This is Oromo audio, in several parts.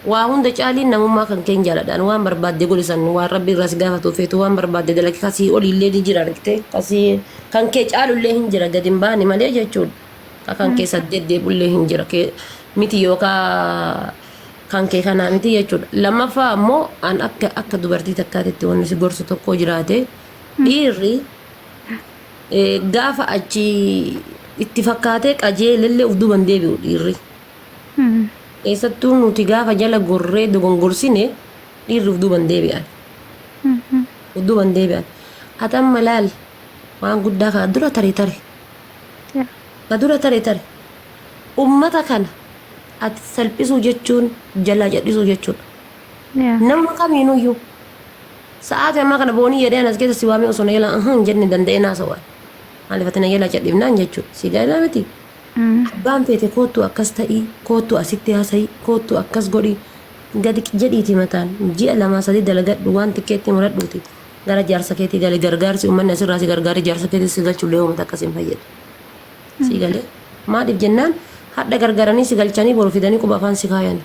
waa hunda caaliin namummaa kan keenya jaaladhaan waan barbaadde godhisan waan rabbi irraas gaafatu feetu waan barbaadde dalagi kasii olillee ni jira argite kasii kan kee caalullee hin jira gadi hin baane malee jechuudha kan kee saddeet deebullee hin jira miti yookaan kan kee kanaa miti jechuudha lammaffaa ammoo an akka dubartii takkaatitti wanni si gorsu tokko jiraate dhiirri gaafa achi itti fakkaatee qajeelellee uf duban deebi'u dhiirri. Eessattuu nuti gaafa jala gorree dogongorsine dhiirri uf duban deebi'an. Uf duban deebi'an. Atamma laal waan guddaa kana dura tare. Ka dura tare. Ummata kana ati salphisuu jechuun jalaa jedhisuu jechuudha. Nama kamiinuyyuu sa'aatii ammaa kana boonii jedhee anas keessa si waamee osoo na yala jenne danda'ee naasa waan. Maaliif ati na yala jedhifnaan jechuudha. Si gaa'elaa miti. Abbaan feete kootu akkas ta'ii, kootu asitti haasa'ii, kootu akkas godhii gadi jedhiiti mataan ji'a lama sadii dalagadhu waan xiqqeetti muradhuuti gara jaarsa keetii galee gargaarsi uummanni asirraa si gargaaree jaarsa keetii si galchullee uummata akkas hin fayyadu. Si galee maaliif jennaan hadda gargaaranii si galchanii boru fidanii quba afaan si kaayan.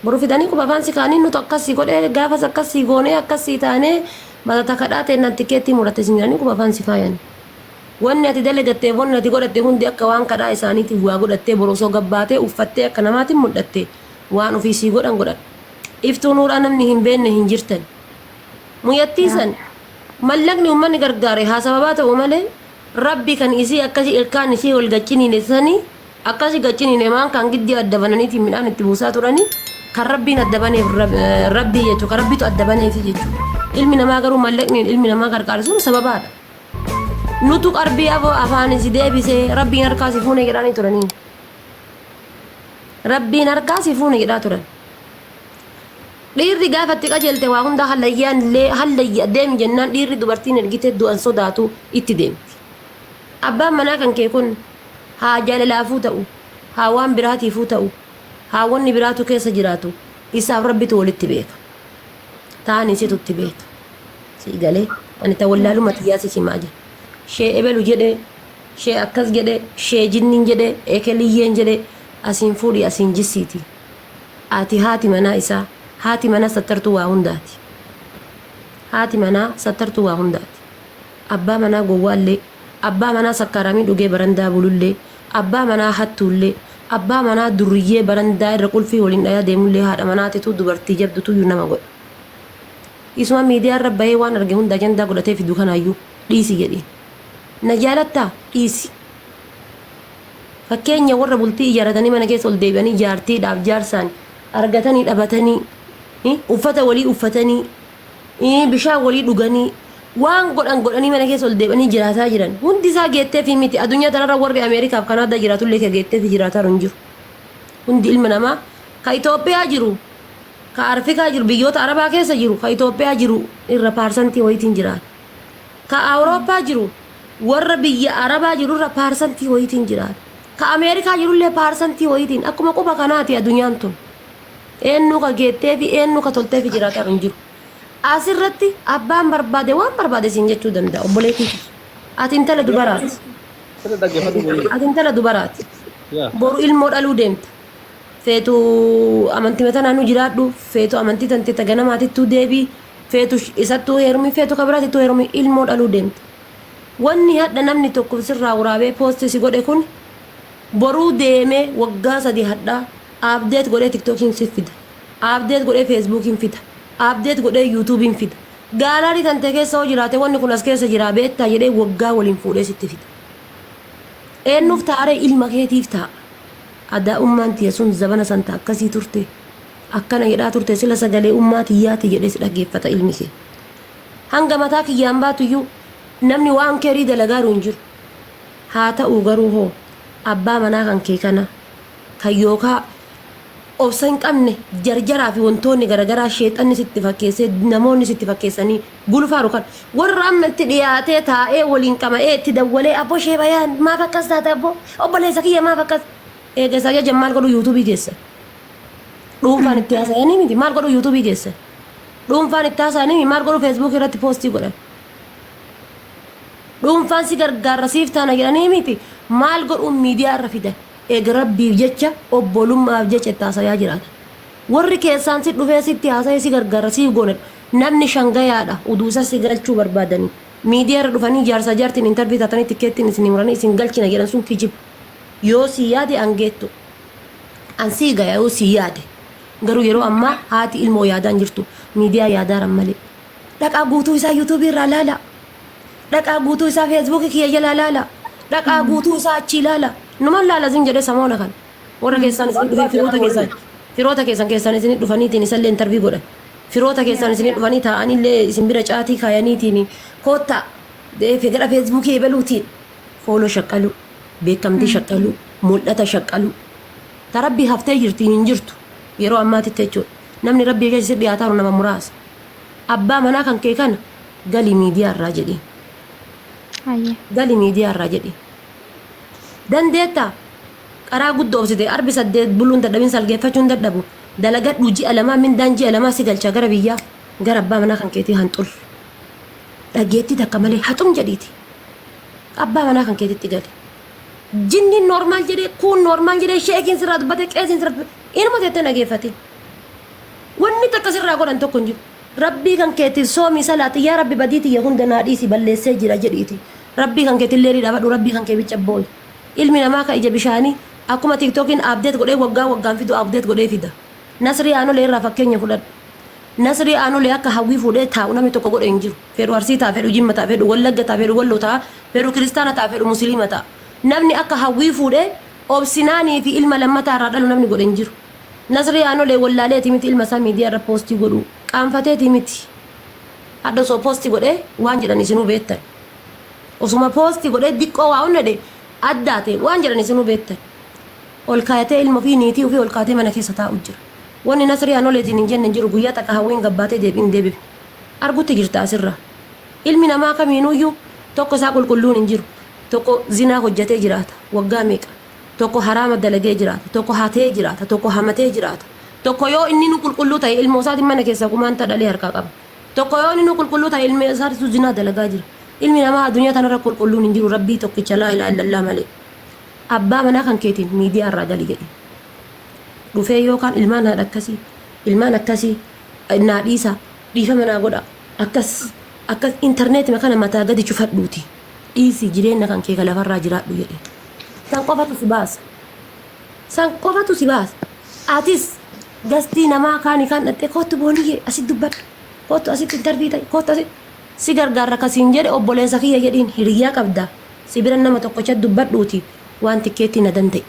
Boru fidanii quba afaan si kaanii nuti akkasii godhee gaafas akkasii goonee akkasii taanee batata kadhaa ta'e natti keetti muratte si jiranii quba afaan si kaayan. Wanni ati dalagattee wanni ati godhatte hundi akka waan kadhaa isaaniitiif waa godhattee borosoo gabbaatee uffattee akka namaatiin mul'atte waan ofiisii godhan iftuunuudhaan namni hin beekne hin jirtan muyyattiisan mallaqni uummanni gargaare haa sababaa ta'u malee rabbi kan isii akkasii ilkaan isii wal gacciniine sanii akkasii gacciniine maan kan giddii adda bananiitiin midhaan itti buusaa turanii kan rabbiin adda baneef rabbii jechuudha kan rabbitu adda baneef jechuudha ilmi namaa garuu mallaqni ilmi namaa gargaare sun sababaadha. Nutu qarbii afaan isi deebisee rabbiin harkaa si fuune jedhanii turanii. Rabbiin harkaa si fuune jedhaa turan. Dhiirri gaafatti qajeelte waa hunda hallayyaa deemi jennaan dhiirri dubartiin ergite du'an sodaatu itti deemti. Abbaan manaa kan kee kun haa jaalalaafuu ta'u, haa waan biraatiifuu ta'u, haa wanni biraatu keessa jiraatu isaaf rabbitu walitti beeka. Taa'anii situtti beeka. Si galee ani tawallaaluma xiyyaasi himaa jira. Shee ebelu jedhe shee akkas jedhe shee jinnin jedhe ekeliyyeen jedhe asiin fuudhi asiin jissiiti ati haati manaa isaa haati manaa sattartuu waa hundaati haati manaa sattartuu waa hundaati abbaa manaa gowwaallee abbaa manaa sakkaaramii dhugee barandaa bulullee abbaa manaa hattuullee abbaa manaa durriyyee barandaa irra qulfii waliin dhayaa deemullee haadha manaatitu dubartii jabdutuyyuu nama godha isuma miidiyaa irra bahee waan arge hunda ajandaa godhatee fidu kanaayyuu dhiisi jedhee na jaalattaa dhiisi. Fakkeenya warra bultii ijaaratanii mana keessa ol deebi'anii jaartiidhaaf jaarsaan argatanii dhabatanii uffata walii uffatanii bishaan walii dhuganii waan godhanii mana keessa ol deebi'anii jiraataa jiran hundi isaa geetteef miti addunyaa tanarra warri Ameerikaaf Kanaadaa jiraatullee ka geetteef jiraataa hin jiru. Hundi ilma namaa ka Itoophiyaa jiru ka Afrikaa jiru biyyoota Arabaa keessa jiru ka Itoophiyaa jiru irra paarsantii wayitiin jiraata. Ka Awurooppaa jiru warra biyya Arabaa jirurra paarsantii wayitiin jiraata. Ka Ameerikaa jirullee paarsantii wayitiin akkuma quba kanaati addunyaan tun. Eenyu ka geettee fi eenyu ka toltee fi jiraataa hin jiru. Asirratti abbaan barbaade waan barbaade siin jechuu danda'a obboleettii. Ati intala dubaraati. Ati intala dubaraati. Boru ilmoo dhaluu deemta. Feetu amantii mataa naannoo jiraadhu feetu amantii tante taganamaatittuu deebii feetu isattuu heerumii feetu kabiraatittuu heerumii ilmoo dhaluu deemta. Wanni hadda namni tokko sirraa waraabee poostii si godhe kun boruu deemee waggaa sadii hadhaa abdeet godhee tiktookiin si fida abdeet godhee feesbuukiin fida abdeet godhee yuutuubiin fida gaalaarii tante keessa hoo jiraate wanni kun as keessa jira beektaa jedhee waggaa waliin fuudhee sitti fida. Eenyuuf taaree ilma keetiif ta'a. Addaa ummaan tiyya sun zabana santa akkasii turte akkana jedhaa turte sila sagalee ummaa tiyyaati jedhee si dhaggeeffata ilmi kee. Hanga mataa kiyyaan baatuyyuu namni waan keerii dalagaaru hin jiru. Haa ta'uu garuu hoo abbaa manaa kan kee kana kan yookaa obsa hin qabne jarjaraa fi wantoonni garaagaraa sheexanni sitti fakkeessee namoonni sitti fakkeessanii gulfaaru kan warra amma itti dhiyaatee taa'ee waliin qama'ee itti dawwalee abboo shee bayaan maaf akkas taate abboo obboleessa kiyya maaf akkas eegasaa jajjan maal godhu yuutuubii keessa dhuunfaan itti haasa'anii miti maal godhu yuutuubii keessa dhuunfaan itti haasa'anii maal godhu feesbuukii irratti poostii godhan dhuunfaan si gargaarra siif taana jedhanii miti maal godhuun miidiyaa irra fidan eega rabbiif jecha obbolummaaf jecha itti haasayaa jiraata. Warri keessaan si dhufee sitti haasa'ee si gargaara siif goone namni shangayaadha uduusa si galchuu barbaadanii. Miidiyaa irra dhufanii jaarsa jaartiin intarvii taatanii tikkeettiin isin himuranii isin galchina jedhan sun kijib. Yoo si yaade angeettu. Ansii gaya yoo si yaade. Garuu yeroo ammaa haati ilmoo yaadaan jirtu miidiyaa yaadaaran malee. Dhaqaa guutuu isaa yuutuubii irraa laala. Dhaqaa guutuu isaa feesbuukii kiyya jalaa laala. Dhaqaa guutuu isaa achii laala. Numan laala zin jedhee samoona kan. Warra keessaan isin dhufee firoota keessan isin dhufaniitiin isallee intarvii godhan. Firoota keessan isin dhufanii taa'anillee isin bira caatii kaayaniitiin koottaa federa feesbuukii eebaluutiin fooloo shaqqalu beekamtii shaqqalu mul'ata shaqqalu. Ta rabbii haftee jirtiin hin jirtu yeroo ammaatitti jechuudha. Namni rabbii keessa dhiyaataaru nama muraasa. Abbaa manaa kan kee kana galii miidiyaa irraa jedhee. Galii miidiyaa irraa jedhee. Dandeettaa qaraa guddoofsite arbi 8 buluun dadhabin salgeeffachuun dadhabu dalagadhu ji'a lamaa mindaan ji'a lamaa si galcha gara biyyaa gara abbaa manaa kan keetii hanxul. Dhageetti takka malee haxum jedhiiti. Abbaa manaa kan keetitti gali. Jinni normaal jedhee kun normaal jedhee sheekiin sirraa dubbate qeesiin sirraa dubbate inuma teettee dhageeffate. Wanni takka sirraa godhan tokko hin jiru. Rabbii kan keetiin soomii salaati yaa rabbi badiiti yaa hunda naadhiisi balleessee jira jedhiiti. Rabbii kan keetiin leerii dhaabadhu rabbii kan kee bicha booyi. Ilmi namaa ka ija bishaanii akkuma tiktookiin abdeet godhee waggaan fidu abdeet godhee fida. Nasrii aanolee irraa fakkeenya fudhadhu. Nasrii aanolee akka hawwii fuudhee taa'u namni tokko godhe hin jiru. Fedhu arsii ta'a, fedhu jimma ta'a, fedhu wallagga ta'a, fedhu walloo ta'a, fedhu kiristaana ta'a, fedhu musliima ta'a. Namni akka hawwii fuudhee obsinaanii fi ilma lammataa irraa dhalu namni godhe hin jiru. Nasrii aanolee wallaaleeti miti ilma isaa miidiyaa irra poostii godhu. Qaanfateeti miti. Hadda osoo poostii godhee waan jedhan isinuu beektan. Osuma poostii godhee diqqoo waa hunda addaate waan jedhan isinuu beektan. Ol kaayatee ilma ofii niitii ofii ol kaayatee mana keessa taa'u jira. Wanni nasrii aanoleetiin hin jenne jiru guyyaa takka hawwiin gabbaatee deebiin deebifne. Argutti jirta asirra. Ilmi namaa kamiinuyyuu tokko isaa qulqulluun hin jiru. Tokko zinaa hojjetee jiraata waggaa meeqa. Tokko haraama dalagee jiraata. Tokko hatee jiraata. Tokko hamatee jiraata. Tokko yoo inni nu qulqulluu ta'e ilmoo isaatiin mana keessa kumaan dhalee harkaa qaba. Tokko yoo inni nu qulqulluu ta'e ilmi isaatiitu zinaa dalagaa jira. Ilmi namaa addunyaa tanarra qulqulluun hin jiru rabbii tokkicha laa ilaaha illallaa malee. Abbaa manaa kan keetiin miidiyaa irraa gali jedhe. Dhufee yookaan ilmaan haadha akkasii ilmaan akkasii naa dhiisa dhiifama naa godha akkas intarneetima kana mataa gadi cufadhuuti dhiisi jireenya kan kee lafarraa jiraadhu jedhe. San qofatu si baasa. San qofatu si baasa. Atis gastii namaa kaanii kan dhattee kootu booniyyee asitti dubbadhu kootu asitti intarvii ta'e kootu asitti si gargaara akkasiin jedhe obboleessa kiyya jedhiin hiriyyaa qabda si bira nama tokkocha dubbadhuuti waan tikkeetti na danda'e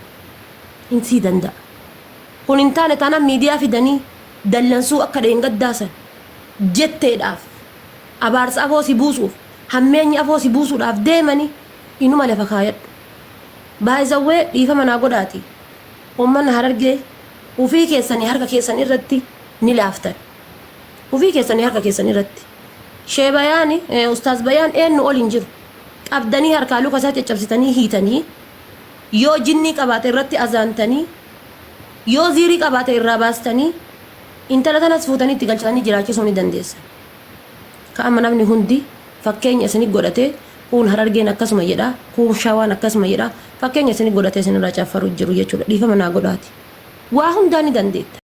hin sii danda'a. Kun hin taane taanaan miidiyaa fidanii dallansuu akka dheengaddaasan jetteedhaaf abaarsa afoo si buusuuf hammeenyi afoo si buusuudhaaf deemanii inuma lafa kaayadhu. Baay'isawwee dhiifama naa godhaati. Uummanni Harargee ufii keessanii harka keessan irratti ni laaftan. Ufii keessanii harka keessan irratti. Shee bayaani ustaaz bayaan eenyu ol hin jiru. Qabdanii harkaa luka isaa caccabsitanii hiitanii yoo jinnii qabaate irratti azaantanii yoo ziirii qabaate irraa baastanii intala tanas fuutanii itti galchanii jiraachisuu ni dandeessa. Ka'ama namni hundi fakkeenya isinii godhatee kun Harargeen akkasuma jedha kun Shawaan akkasuma jedha fakkeenya isinii godhatee isinirraa caffaru jiru jechuudha. Dhiifama naa godhaati. Waa hundaa ni dandeetta.